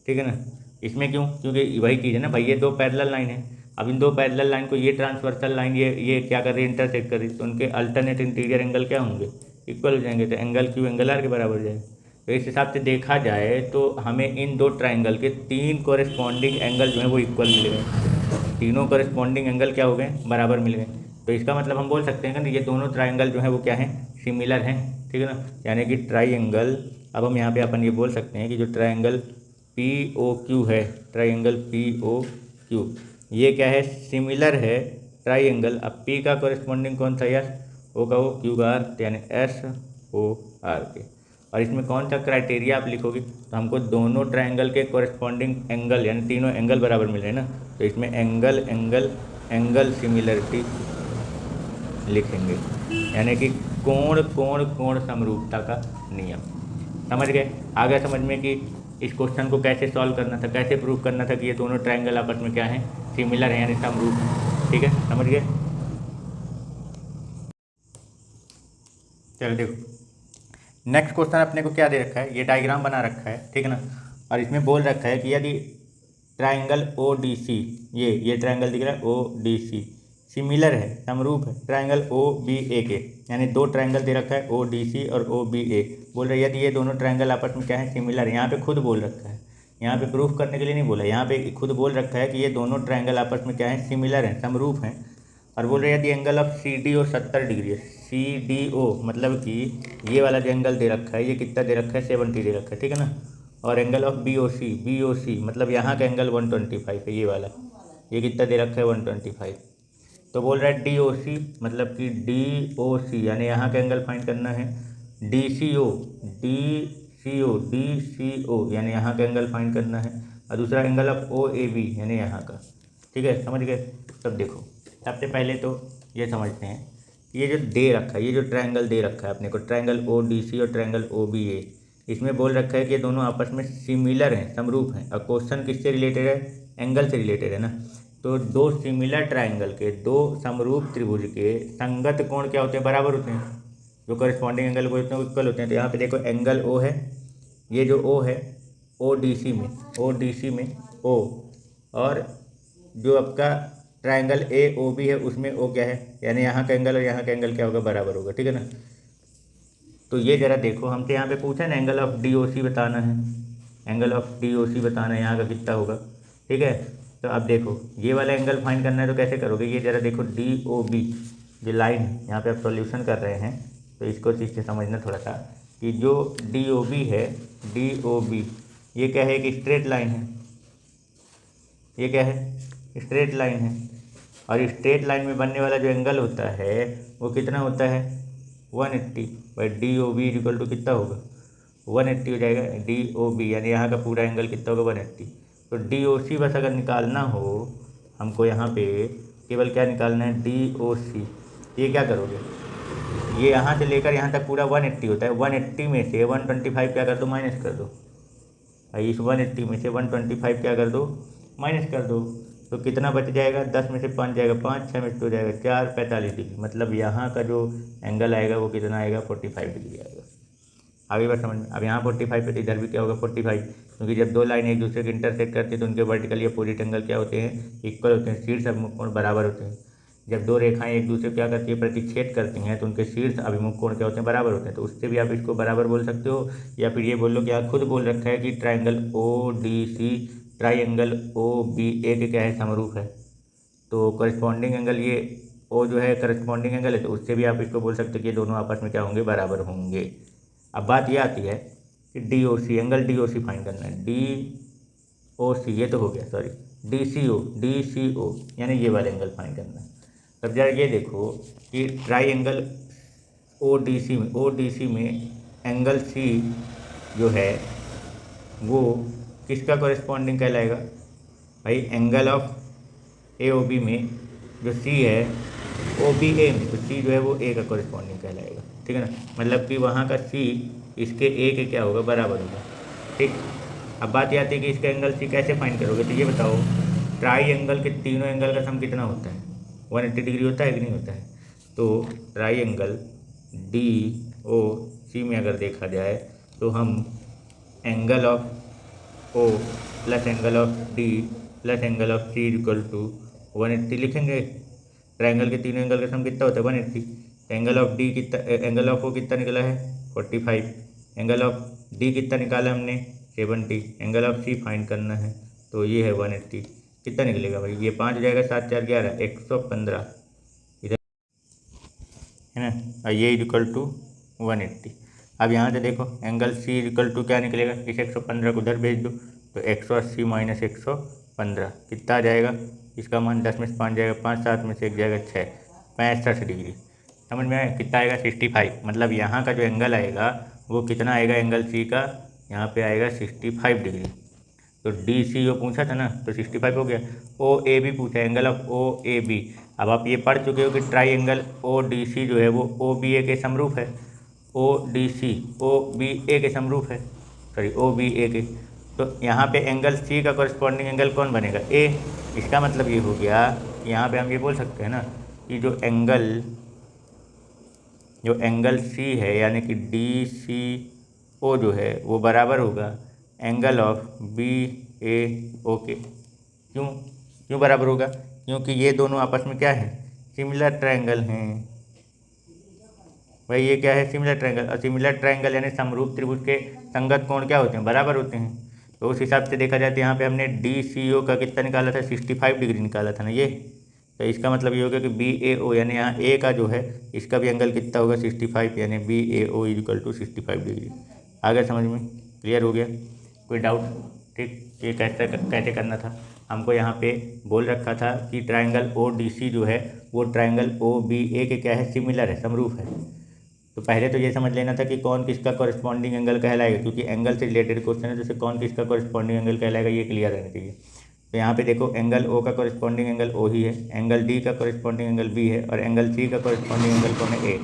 ठीक है ना। इसमें क्यों, क्योंकि वही चीज़ है ना भाई, ये दो पैरेलल लाइन है। अब इन दो पैरेलल लाइन को ये ट्रांसवर्सल लाइन ये क्या कर रही है, इंटरसेक्ट कर रही है, तो उनके अल्टरनेट इंटीरियर एंगल क्या होंगे, इक्वल हो जाएंगे। तो एंगल Q एंगल R के बराबर हो जाएगा। तो इस हिसाब से देखा जाए तो हमें इन दो ट्राइंगल के तीन कॉरेस्पॉन्डिंग एंगल जो है वो इक्वल मिल गए, तीनों कॉरेस्पॉन्डिंग एंगल क्या हो गए, बराबर मिल गए। तो इसका मतलब हम बोल सकते हैं कि ये दोनों ट्राइंगल जो है वो क्या है, सिमिलर हैं, ठीक है ना। यानी कि ट्राइंगल, अब हम यहाँ पे अपन ये बोल सकते हैं कि जो ट्राइंगल POQ है, ट्राइंगल POQ ये क्या है, सिमिलर है ट्राइंगल। अब P का कॉरेस्पॉन्डिंग कौन सा, यार O का O, Q का R, यानी SOR के। और इसमें कौन सा क्राइटेरिया आप लिखोगे, तो हमको दोनों ट्राइंगल के कॉरेस्पॉन्डिंग एंगल यानी तीनों एंगल बराबर मिल रहे हैं ना, तो इसमें एंगल एंगल एंगल सिमिलरिटी लिखेंगे, यानी कि कोण कोण कोण समरूपता का नियम। समझ गए, आ गया समझ में कि इस क्वेश्चन को कैसे सॉल्व करना था, कैसे प्रूव करना था कि ये दोनों ट्राइंगल आपस में क्या है, सिमिलर है यानी समरूप। ठीक है, समझ गए। चलो देखो, नेक्स्ट क्वेश्चन अपने को क्या दे रखा है, ये डायग्राम बना रखा है, ठीक है ना। और इसमें बोल रखा है कि यदि ट्राइंगल ODC, ये ट्राइंगल दिख रहा है ODC सिमिलर है, समरूप है ट्राइंगल OBA के, यानी दो ट्राइंगल दे रखा है ODC और OBA। बोल रहा है यदि ये दोनों ट्राइंगल आपस में क्या है, सिमिलर है। यहाँ पे खुद बोल रखा है, यहाँ पे प्रूफ करने के लिए नहीं बोला, यहाँ पे खुद बोल रखा है कि ये दोनों ट्राइंगल आपस में क्या है, सिमिलर हैं, समरूप हैं। और बोल रहे हैं यदि एंगल ऑफ CDO 70 डिग्री है, CDO मतलब कि ये वाला जो एंगल दे रखा है ये कितना दे रखा है, 70 दे रखा है, ठीक है ना। और एंगल ऑफ BOC मतलब यहाँ का एंगल 125 है, ये वाला, ये कितना दे रखा है, 125। तो बोल रहा है DOC मतलब कि DOC यानी यहाँ का एंगल फाइंड करना है, DCO यानी यहाँ का एंगल फाइंड करना है, और दूसरा एंगल ऑफ OAB यानी यहाँ का। ठीक है, समझ गए। तब देखो, सबसे पहले तो ये समझते हैं कि ये जो दे रखा है, ये जो ट्रायंगल दे रखा है अपने को, ट्रायंगल ओ डी सी और ट्रायंगल ओ बी ए, इसमें बोल रखा है कि ये दोनों आपस में सिमिलर हैं, समरूप हैं। और क्वेश्चन किससे रिलेटेड है? एंगल से रिलेटेड है ना। तो दो सिमिलर ट्रायंगल के, दो समरूप त्रिभुज के संगत कोण क्या होते हैं? बराबर होते हैं। जो करस्पॉन्डिंग एंगल को होते हैं वो इक्वल होते हैं। तो यहाँ पे देखो एंगल ओ है, ये जो ओ है ओ डी सी में ओ, और जो आपका ट्रायंगल ए ओ बी है उसमें ओ क्या है, यानी यहाँ का एंगल और यहाँ का एंगल क्या होगा? बराबर होगा, ठीक है ना। तो ये जरा देखो, हमसे यहाँ पे पूछा ना एंगल ऑफ डी ओ सी बताना है, एंगल ऑफ डी ओ सी बताना है यहाँ का कितना होगा, ठीक है। तो अब देखो ये वाला एंगल फाइंड करना है तो कैसे करोगे? ये जरा देखो डी ओ बी जो लाइन है, यहाँ पे आप सॉल्यूशन कर रहे हैं तो इसको ठीक से समझना थोड़ा सा, कि जो डी ओ बी है, डी ओ बी ये क्या है? एक स्ट्रेट लाइन है। ये क्या है? स्ट्रेट लाइन है। और स्ट्रेट लाइन में बनने वाला जो एंगल होता है वो कितना होता है? 180 बाई D O B equal to कितना होगा? 180 हो जाएगा डी ओ बी, यानी यहाँ का पूरा एंगल कितना होगा? 180। तो डी ओ सी बस अगर निकालना हो हमको, यहाँ पे केवल क्या निकालना है? डी ओ सी। ये क्या करोगे? ये यहाँ से लेकर यहाँ तक पूरा 180 होता है। 180 में से 125 क्या कर दो? माइनस कर दो। इस 180 में से 125 क्या कर दो? माइनस कर दो। तो कितना बच जाएगा? 10 में से 5 जाएगा, 5 6 में से 2 जाएगा 4, 45 डिग्री। मतलब यहाँ का जो एंगल आएगा वो कितना आएगा? 45 डिग्री आएगा। आगे बात समझ में। अब यहाँ 45 पे तो इधर भी क्या होगा? 45, क्योंकि जब दो लाइन एक दूसरे के इंटरसेक्ट करती है तो उनके वर्टिकल या अपोजिट एंगल क्या होते हैं? इक्वल होते हैं। शीर्ष अभिमुख कोण बराबर होते हैं। जब दो रेखाएं एक दूसरे क्या करती है? प्रतिच्छेद करती हैं तो उनके शीर्ष अभिमुख कोण क्या होते हैं? बराबर होते हैं। तो उससे भी आप इसको बराबर बोल सकते हो, या फिर ये बोल लो कि यहाँ खुद बोल रखा है कि triangle O D C triangle O B A के क्या है? समरूप है। तो करस्पॉन्डिंग एंगल ये ओ जो है करस्पॉन्डिंग एंगल है, तो उससे भी आप इसको बोल सकते हो कि ये दोनों आपस में क्या होंगे? बराबर होंगे। अब बात ये आती है कि D O C, angle D O सी फाइंड करना है। डी ओ सी ये तो हो गया, सॉरी डी सी ओ यानी ये वाला एंगल फाइंड करना है। तब जरा ये देखो कि ट्राइंगल ओ डी सी में एंगल सी जो है वो किसका कॉरेस्पॉन्डिंग कहलाएगा? भाई angle of A O B में जो सी है ओ बी ए में, तो सी जो है वो ए का कॉरेस्पॉन्डिंग कहलाएगा, ठीक है ना। मतलब कि वहाँ का सी इसके ए के क्या होगा? बराबर होगा, ठीक। अब बात ये आती है कि इसका एंगल सी कैसे फाइंड करोगे? तो ये बताओ ट्राई एंगल के तीनों एंगल का सम कितना होता है? 180 डिग्री होता है कि नहीं होता है? तो triangle D O C में अगर देखा जाए तो हम angle of O plus angle of D plus angle of C equal to 180 लिखेंगे। ट्रायंगल के तीनों एंगल का सम कितना होता है? 180। एंगल ऑफ डी कितना, एंगल ऑफ ओ कितना निकला है? 45। एंगल ऑफ डी कितना निकाला हमने? 70। एंगल ऑफ सी फाइंड करना है तो ये है 180। कितना निकलेगा भाई? ये 5 हो जाएगा, 7 4 11, 115 इधर है ना, और ये इक्वल टू 180। अब यहाँ से देखो एंगल सी इक्वल टू क्या निकलेगा? इस 115 को उधर भेज दो तो 180 माइनस 115 कितना आ जाएगा? इसका मान 10 में से 5 जाएगा, 5 7 में से 1 जाएगा 6, 65 डिग्री। समझ में आया? कितना आएगा? 65। मतलब यहाँ का जो एंगल आएगा वो कितना आएगा? एंगल सी का यहाँ पे आएगा 65 डिग्री। तो डी सी ओ पूछा था ना, तो 65 हो गया। ओ ए बी पूछा, angle of O A B. अब आप ये पढ़ चुके हो कि triangle O D C जो है वो ओ बी ए के समरूप है। ओ D C O B A के समरूप है, सॉरी ओ बी ए के। तो यहाँ पे एंगल सी का कॉरस्पॉन्डिंग एंगल कौन बनेगा? ए। इसका मतलब ये हो गया, यहाँ पे हम ये बोल सकते हैं ना कि जो एंगल सी है यानी कि डी सी ओ जो है वो बराबर होगा एंगल ऑफ बी ए ओ के। क्यों बराबर होगा? क्योंकि ये दोनों आपस में क्या है? सिमिलर ट्रायंगल हैं। भाई ये क्या है? Similar triangle. और सिमिलर ट्रायंगल यानी समरूप त्रिभुज के संगत कोण क्या होते हैं? बराबर होते हैं। तो उस हिसाब से देखा जाए तो यहाँ पे हमने डी सी ओ का कितना निकाला था? 65 डिग्री निकाला था ना ये। तो इसका मतलब ये हो गया कि बी ए ओ यानी यहाँ ए का जो है इसका भी एंगल कितना होगा? 65, यानी B A O equal to 65 degree. आ गया समझ में? क्लियर हो गया? कोई डाउट? ठीक, ये कैसे करना था? हमको यहाँ पे बोल रखा था कि ट्रायंगल ओ डी सी जो है वो ट्रायंगल ओ बी ए के क्या है? सिमिलर है, समरूप है। तो पहले तो ये समझ लेना था कि कौन किसका कॉरस्पॉन्डिंग एंगल कहलाएगा, क्योंकि एंगल से रिलेटेड क्वेश्चन है, जैसे कौन किसका कॉरस्पॉन्डिंग एंगल कहलाएगा ये क्लियर रहना चाहिए। तो यहाँ पे देखो एंगल ओ का कॉरेस्पॉन्डिंग एंगल ओ ही है, एंगल डी का कॉरेस्पॉन्डिंग एंगल बी है और एंगल सी का कॉरेस्पॉन्डिंग एंगल कौन है, ए।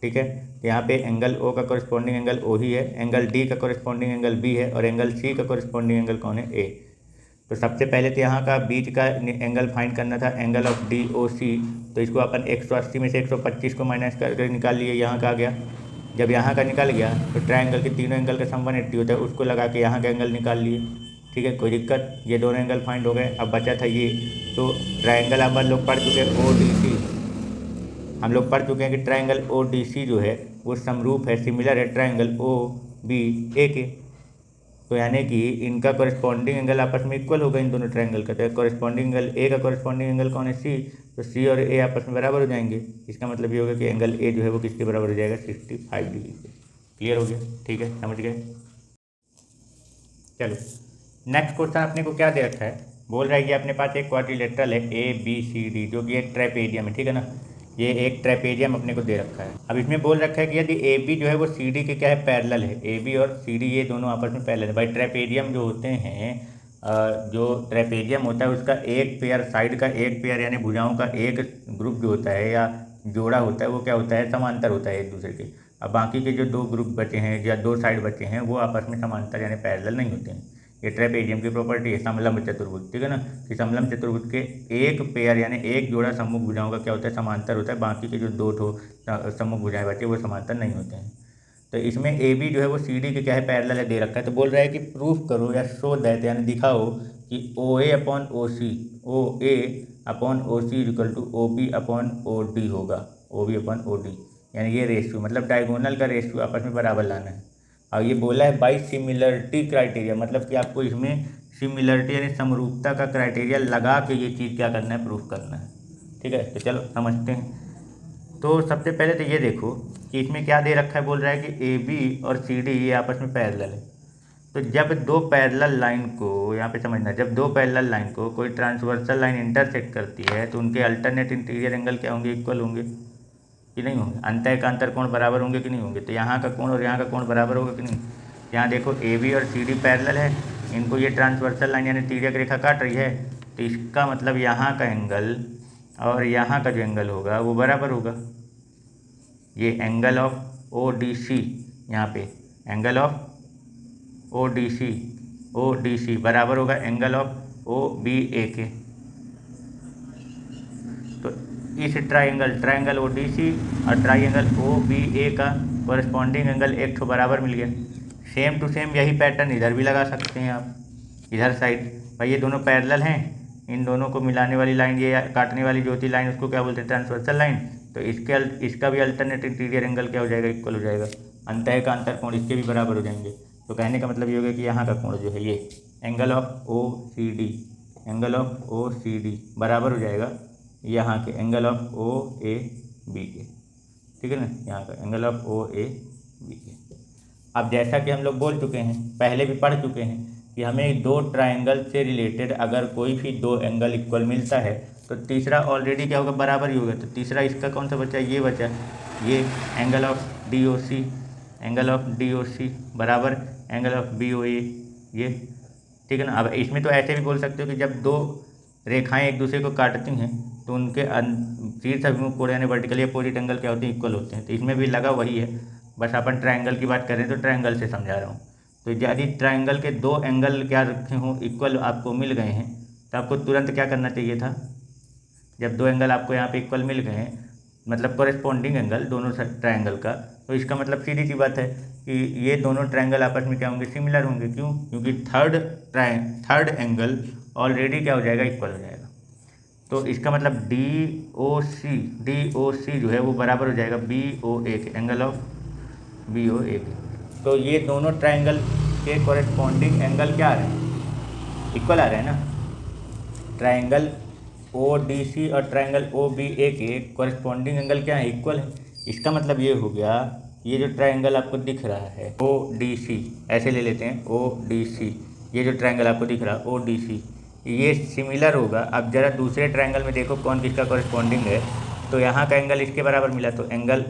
ठीक है, तो यहाँ पे एंगल ओ का कॉरेस्पॉन्डिंग एंगल ओ ही है, एंगल डी का कॉरेस्पॉन्डिंग एंगल बी है और एंगल सी का कॉरेस्पॉन्डिंग एंगल कौन है, ए। तो सबसे पहले तो यहाँ का बीच का एंगल फाइंड करना था, एंगल ऑफ डी ओ सी। तो इसको अपन 180 में से 125 को माइनस करके निकाल लिए, यहाँ का आ गया। जब यहाँ का निकल गया तो ट्रायंगल के तीनों एंगल का सम 180 होता है, उसको लगा के यहाँ का एंगल निकाल लिए। ठीक है, कोई दिक्कत, ये दोनों एंगल फाइंड हो गए। अब बचा था ये, तो ट्रायंगल अब हम लोग पढ़ चुके हैं ओ डी सी, हम लोग पढ़ चुके हैं कि ट्रायंगल ओ डी सी जो है वो समरूप है, सिमिलर है ट्रायंगल ओ बी ए के। तो यानी कि इनका कॉरेस्पॉन्डिंग एंगल आपस में इक्वल होगा इन दोनों ट्रायंगल का। तो कॉरेस्पॉन्डिंग एंगल ए का कॉरेस्पॉन्डिंग एंगल कौन है, सी। तो सी और ए आपस में बराबर हो जाएंगे। इसका मतलब ये होगा कि एंगल ए जो है वो किसके बराबर हो जाएगा, 65 डिग्री के। क्लियर हो गया, ठीक है, समझ गए। चलो नेक्स्ट क्वेश्चन अपने को क्या दे रखा है, बोल रहा है कि अपने पास एक क्वाड्रिलेटरल है ए बी सी डी, जो कि एक ट्रेपेजियम है। ठीक है ना, ये एक ट्रेपेजियम अपने को दे रखा है। अब इसमें बोल रखा है कि यदि ए बी जो है वो सी डी के क्या है, पैरेलल है। ए बी और सी डी ये दोनों आपस में पैरेलल है। भाई ट्रेपेजियम जो होते हैं, जो ट्रेपेजियम होता है उसका एक पेयर, साइड का एक पेयर यानी भुजाओं का एक ग्रुप जो होता है या जोड़ा होता है वो क्या होता है, समांतर होता है एक दूसरे के। अब बाकी के जो दो ग्रुप बचे हैं या दो साइड बचे हैं वो आपस में समांतर यानी पैरेलल नहीं होते हैं। ये ट्रेपेजियम की प्रॉपर्टी है, समलंब चतुर्भुज। ठीक है ना, कि समलंब चतुर्भुज के एक पेयर यानी एक जोड़ा सम्मुख भुजाओं का क्या होता है, समांतर होता है। बाकी के जो दो ठो सम्मुख भुजाएं बचे वो समांतर नहीं होते हैं। तो इसमें ए बी जो है वो सी डी के क्या है, पैरेलल है, दे रखा है। तो बोल रहा है कि प्रूफ करो या शो दैट यानी दिखाओ कि O A upon O C, O A upon O C equal to O B upon O D होगा, O B upon O D. यानी ये रेशियो मतलब डायगोनल का रेशियो आपस में बराबर लाना है। और ये बोला है बाई सिमिलरिटी क्राइटेरिया, मतलब कि आपको इसमें सिमिलरिटी यानी समरूपता का क्राइटेरिया लगा के ये चीज़ क्या करना है, प्रूफ करना है। ठीक है, तो चलो समझते हैं। तो सबसे पहले तो ये देखो कि इसमें क्या दे रखा है, बोल रहा है कि ए बी और सी डी ये आपस में पैरेलल है। तो जब दो पैरेलल लाइन को, यहाँ पे समझना, जब दो पैरेलल लाइन को कोई ट्रांसवर्सल लाइन इंटरसेक्ट करती है तो उनके अल्टरनेट इंटीरियर एंगल क्या होंगे, इक्वल होंगे कि नहीं होंगे, अंतः का अंतर कोण बराबर होंगे कि नहीं होंगे। तो यहाँ का कोण और यहाँ का कोण बराबर होगा कि नहीं। यहाँ देखो ए बी और सी डी पैरेलल है, इनको ये ट्रांसवर्सल लाइन यानी तिर्यक रेखा काट रही है। तो इसका मतलब यहाँ का एंगल और यहाँ का जो एंगल होगा वो बराबर होगा। ये angle of O D C, यहाँ पे angle of O D C बराबर होगा angle of O B A के। तो इस ट्रायंगल ओ डी सी और ट्रायंगल ओ बी ए का कॉरेस्पॉन्डिंग एंगल एक ठो बराबर मिल गया। सेम टू सेम यही पैटर्न इधर भी लगा सकते हैं आप, इधर साइड। भाई ये दोनों पैरेलल हैं, इन दोनों को मिलाने वाली लाइन, ये काटने वाली जो होती लाइन उसको क्या बोलते हैं, ट्रांसवर्सल लाइन। तो इसका भी अल्टरनेट इंटीरियर एंगल क्या हो जाएगा, इक्वल हो जाएगा। अंतः का अंतर कोण इसके भी बराबर हो जाएंगे। तो कहने का मतलब ये होगा कि यहाँ का कोण जो है ये angle of O C D, angle of O C D बराबर हो जाएगा यहाँ के angle of O A B के। ठीक है ना, यहाँ का angle of O A B के। अब जैसा कि हम लोग बोल चुके हैं, पहले भी पढ़ चुके हैं कि हमें दो ट्रायंगल से रिलेटेड अगर कोई भी दो एंगल इक्वल मिलता है तो तीसरा ऑलरेडी क्या होगा, बराबर ही होगा। तो तीसरा इसका कौन सा बचा, ये बचा, ये angle of D O C, angle of D O C बराबर angle of B O A, ये। ठीक है ना। अब इसमें तो ऐसे भी बोल सकते हो कि जब दो रेखाएं एक दूसरे को काटती हैं तो उनके शीर्ष अभिमुख कोण यानी वर्टिकली अपोजिट एंगल क्या होते हैं, इक्वल होते हैं। तो इसमें भी लगा वही है, बस अपन ट्रायंगल की बात करें तो ट्रायंगल से समझा रहा हूँ। तो यदि ट्रायंगल के दो एंगल क्या रखे हों, इक्वल आपको मिल गए हैं, तो आपको तुरंत क्या करना चाहिए था, जब दो एंगल आपको यहाँ पे इक्वल मिल गए हैं, मतलब कॉरेस्पॉन्डिंग एंगल दोनों ट्रायंगल का, तो इसका मतलब सीधी सी बात है कि ये दोनों ट्रायंगल आपस में क्या होंगे, सिमिलर होंगे। क्यों, क्योंकि थर्ड एंगल ऑलरेडी क्या हो जाएगा, इक्वल हो जाएगा। तो इसका मतलब डी ओ सी जो है वो बराबर हो जाएगा बी ओ ए के, एंगल ऑफ बी ओ ए के। तो ये दोनों ट्रायंगल के कॉरेस्पॉन्डिंग एंगल क्या आ रहे हैं, इक्वल आ रहे हैं ना। ट्रायंगल ओ डी सी और ट्रायंगल ओ बी ए के कॉरेस्पॉन्डिंग एंगल क्या है, इक्वल है। इसका मतलब ये हो गया, ये जो ट्रायंगल आपको दिख रहा है ओ डी सी, ऐसे ले लेते हैं ओ डी सी, ये जो ट्रायंगल आपको दिख रहा है ओ डी सी, ये सिमिलर होगा। अब जरा दूसरे ट्रायंगल में देखो कौन किसका कॉरेस्पॉन्डिंग है। तो यहाँ का एंगल इसके बराबर मिला, तो एंगल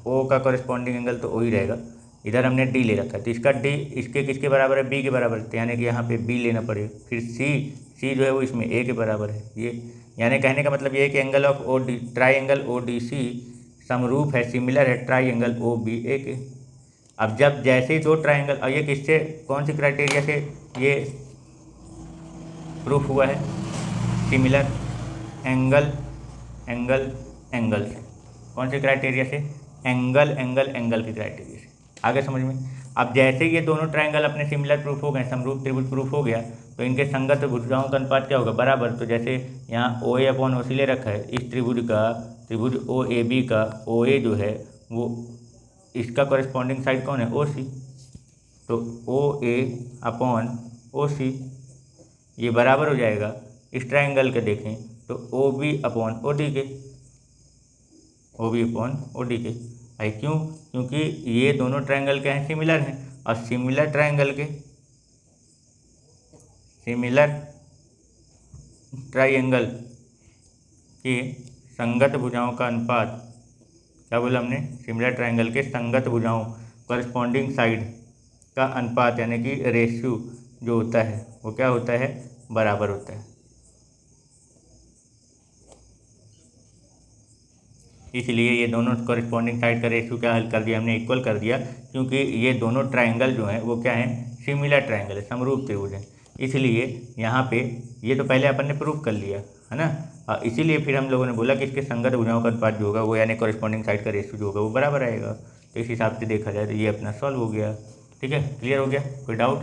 ओ का कॉरेस्पॉन्डिंग एंगल तो ओ ही रहेगा। इधर हमने डी ले रखा है, तो इसका डी इसके किसके बराबर है, बी के बराबर है, तो यानी कि यहाँ पे बी लेना पड़ेगा। फिर सी जो है वो इसमें ए के बराबर है। ये यानी कहने का मतलब ये है कि angle of O D, triangle O D C समरूप है, सिमिलर है triangle O B A के। अब जब जैसे ही दो ट्राइंगल, और ये किससे, कौन सी क्राइटेरिया से ये प्रूफ हुआ है, सिमिलर एंगल एंगल एंगल से, कौन से क्राइटेरिया से, एंगल एंगल एंगल के क्राइटेरिया से। आगे समझ में। अब जैसे ये दोनों ट्राइंगल अपने सिमिलर प्रूफ हो गए, समरूप त्रिभुज प्रूफ हो गया, तो इनके संगत भुजाओं का अनुपात क्या होगा, बराबर। तो जैसे यहाँ ओ ए अपॉन ओ सी ले रखा है, इस त्रिभुज ओ ए बी का ओ ए जो है वो इसका कॉरेस्पॉन्डिंग साइड कौन है, ओ सी, तो ओ ए अपॉन ओ सी ये बराबर हो जाएगा इस ट्राइंगल के देखें तो O B upon O D के, O B upon O D के। भाई क्यों, क्योंकि ये दोनों ट्राइंगल क्या हैं, सिमिलर हैं, और सिमिलर ट्राइंगल के, सिमिलर ट्राइंगल के संगत भुजाओं का अनुपात, क्या बोला हमने, सिमिलर ट्राइंगल के संगत भुजाओं कॉरेस्पॉन्डिंग साइड का अनुपात यानी कि रेशियो जो होता है वो क्या होता है, बराबर होता है। इसलिए ये दोनों कॉरेस्पॉन्डिंग साइड का रेशियो क्या हल कर दिया हमने, इक्वल कर दिया, क्योंकि ये दोनों ट्राइंगल जो हैं वो क्या हैं, सिमिलर ट्राइंगल है, समरूप त्रिभुज है। इसलिए यहाँ पे ये तो पहले अपन ने प्रूव कर लिया है ना, इसीलिए फिर हम लोगों ने बोला कि इसके संगत भुजाओं का अनुपात जो होगा वो यानी कॉरेस्पॉन्डिंग साइड का रेशियो जो होगा वो बराबर आएगा। तो इस हिसाब से देखा जाए तो ये अपना सॉल्व हो गया। ठीक है, क्लियर हो गया, कोई डाउट।